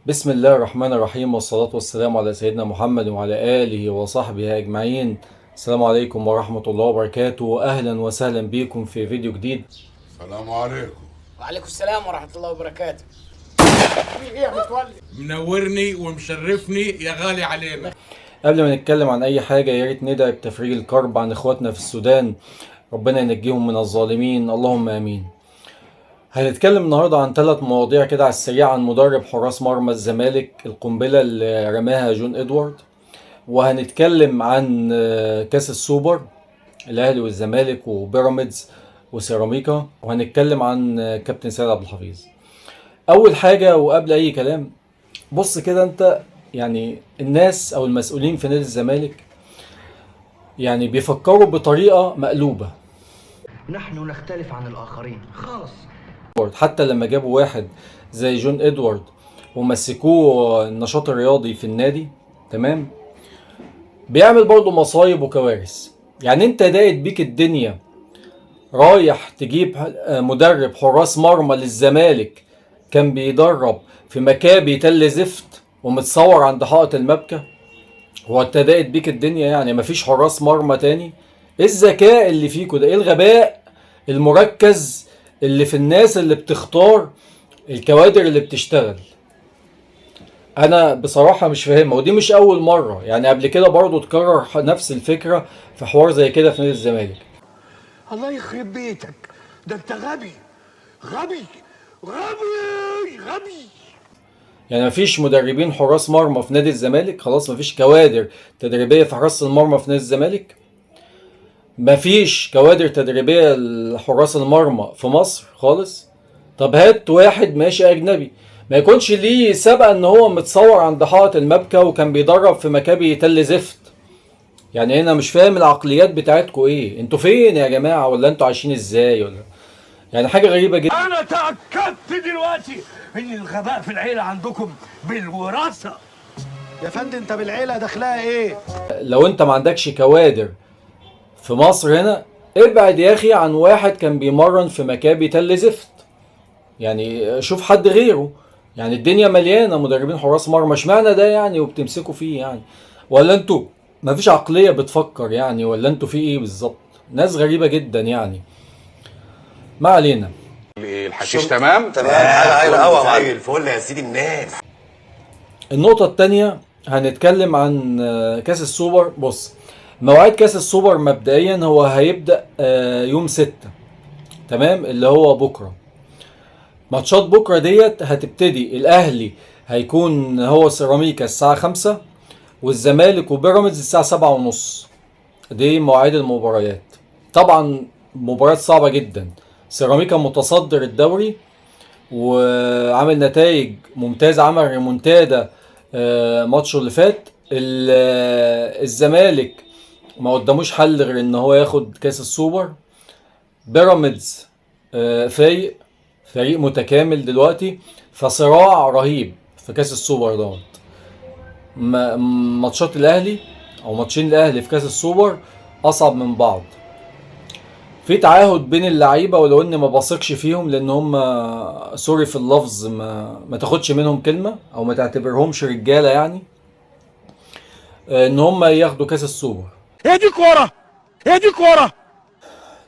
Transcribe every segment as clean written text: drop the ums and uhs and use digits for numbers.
بسم الله الرحمن الرحيم، والصلاة والسلام على سيدنا محمد وعلى آله وصحبه أجمعين. السلام عليكم ورحمة الله وبركاته، أهلا وسهلا بكم في فيديو جديد. السلام عليكم. وعليكم السلام ورحمة الله وبركاته. ايه يا متولي؟ منورني ومشرفني يا غالي علينا. قبل ما نتكلم عن أي حاجة يا ريت ندعي بتفريج الكرب عن إخواتنا في السودان، ربنا ينجيهم من الظالمين، اللهم آمين. هنتكلم النهارده عن 3 مواضيع كده على السريع، عن مدرب حراس مرمى الزمالك، القنبلة اللي رماها جون إدوارد، وهنتكلم عن كاس السوبر الأهلي والزمالك وبيراميدز وسيراميكا، وهنتكلم عن كابتن سيد عبد الحفيظ. أول حاجة وقبل أي كلام، بص كده أنت، يعني الناس أو المسؤولين في نادي الزمالك يعني بيفكروا بطريقة مقلوبة. نحن نختلف عن الآخرين خالص. حتى لما جابوا واحد زي جون إدوارد ومسكوه النشاط الرياضي في النادي، تمام، بيعمل برضه مصايب وكوارث. يعني انت دايت بيك الدنيا رايح تجيب مدرب حراس مرمى للزمالك كان بيدرب في مكابي تل زفت ومتصور عند حائط المبكى. هو انت دايت بيك الدنيا، يعني مفيش حراس مرمى تاني؟ ايه الذكاء اللي فيكوا ده؟ ايه الغباء المركز اللي في الناس اللي بتختار الكوادر اللي بتشتغل؟ انا بصراحة مش فاهمها، ودي مش اول مرة، يعني قبل كده برضو اتكرر نفس الفكرة في حوار زي كده في نادي الزمالك. الله يخرب بيتك، ده انت غبي غبي غبي غبي. يعني مفيش مدربين حراس مرمى في نادي الزمالك؟ خلاص مفيش كوادر تدريبية في حراس المرمى في نادي الزمالك؟ مفيش كوادر تدريبية لحراس المرمى في مصر خالص؟ طب هات واحد ماشي اجنبي ما يكونش ليه سبق ان هو متصور عند حائط المبكى وكان بيدرب في مكابي تل زفت. يعني انا مش فاهم العقليات بتاعتكم ايه، انتوا فين يا جماعة؟ ولا انتوا عايشين ازاي؟ ولا يعني حاجة غريبة جدا. انا تأكدت دلوقتي ان الغباء في العيلة عندكم بالوراثة. يا فندم انت بالعيله داخلها ايه؟ لو انت ما عندكش كوادر في مصر هنا، ابعد يا اخي عن واحد كان بيمرن في مكابي تل زفت، يعني شوف حد غيره. يعني الدنيا مليانه مدربين حراس مرمى، اشمعنى ده يعني وبتمسكوا فيه يعني؟ ولا انتوا مفيش عقليه بتفكر يعني؟ ولا انتوا في ايه بالظبط؟ ناس غريبه جدا يعني. ما علينا. الحشيش تمام؟ ايوه زي الفل يا سيدي الناس. النقطه التانية هنتكلم عن كاس السوبر. بص، مواعيد كاس السوبر مبدئيا هو هيبدأ يوم 6، تمام، اللي هو بكرة. ماتشات بكرة ديت هتبتدي، الأهلي هيكون هو سيراميكا الساعة 5، والزمالك وبيراميدز الساعة 7:30. دي مواعيد المباريات. طبعا مباريات صعبة جدا. سيراميكا متصدر الدوري وعامل نتائج ممتازة، عمل ريمونتادا ماتشه اللي فات. الزمالك ما قداموش حل غير ان هو ياخد كاس السوبر. بيراميدز فايق، فريق متكامل دلوقتي، فصراع رهيب في كاس السوبر دوت. ماتشات الاهلي او ماتشين الاهلي في كاس السوبر اصعب من بعض. في تعاهد بين اللعيبه، ولو اني ما بثقش فيهم، لان هم سوري في اللفظ ما تاخدش منهم كلمه او ما تعتبرهمش رجاله يعني، ان هم ياخدوا كاس السوبر. هي دي كورة، هي دي كورة.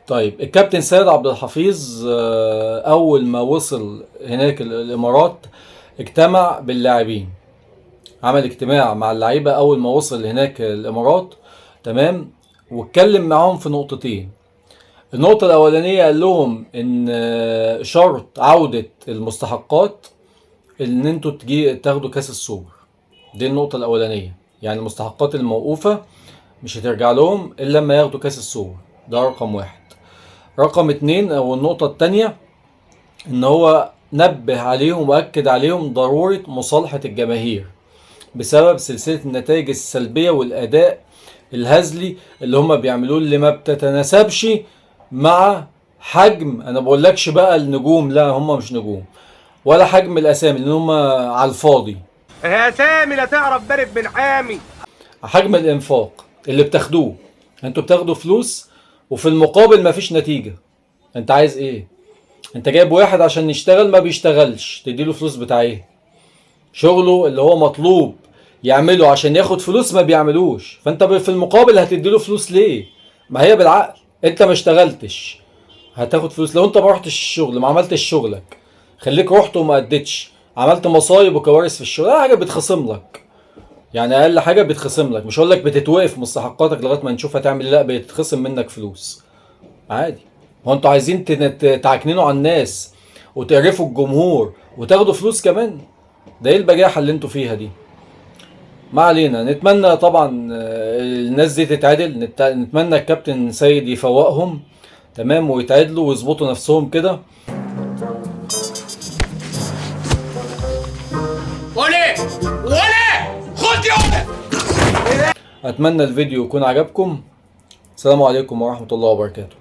طيب الكابتن سيد عبد الحفيظ اول ما وصل هناك الامارات اجتمع باللاعبين، عمل اجتماع مع اللعيبه اول ما وصل هناك الامارات، تمام، واتكلم معاهم في نقطتين. النقطه الاولانيه قال لهم ان شرط عوده المستحقات ان انتوا تاخدوا كاس السوبر. دي النقطه الاولانيه، يعني المستحقات الموقوفه مش هترجع لهم الا لما ياخدوا كاس السوبر. ده رقم 1. رقم 2 او النقطة التانية، ان هو نبه عليهم واكد عليهم ضرورة مصالحة الجماهير بسبب سلسلة النتائج السلبية والاداء الهزلي اللي هم بيعملوه، اللي ما بتتناسبش مع حجم، انا بقولكش بقى النجوم، لا هم مش نجوم، ولا حجم الاسامي لان هم على الفاضي. يا سامي لا تعرف بارد بن حامي. حجم الانفاق اللي بتاخدوه، انتوا بتاخدوا فلوس وفي المقابل مفيش نتيجة. انت عايز ايه؟ انت جايب واحد عشان يشتغل ما بيشتغلش، تديله فلوس بتاع ايه؟ شغله اللي هو مطلوب يعمله عشان ياخد فلوس ما بيعملوش، فانت في المقابل هتديله فلوس ليه؟ ما هي بالعقل، انت ما اشتغلتش هتاخد فلوس. لو انت ما رحتش الشغل ما عملتش شغلك، خليك رحت وما اديتش، عملت مصايب وكوارث في الشغل، اقل حاجه بتخصم لك، يعني اقل حاجه بتخصم لك. مش هقول لك بتتوقف مستحقاتك لغايه ما نشوف هتعمل ايه، لا بيتخصم منك فلوس عادي. هو انتوا عايزين تعكننوا على الناس وتقرفوا الجمهور وتاخدوا فلوس كمان؟ ده ايه البجاحه اللي انتوا فيها دي؟ ما علينا. نتمنى طبعا الناس دي تتعدل، نتمنى الكابتن سيد يفوقهم تمام ويتعدلوا ويظبطوا نفسهم كده. ولي خد يا ولي. اتمنى الفيديو يكون عجبكم. السلام عليكم ورحمة الله وبركاته.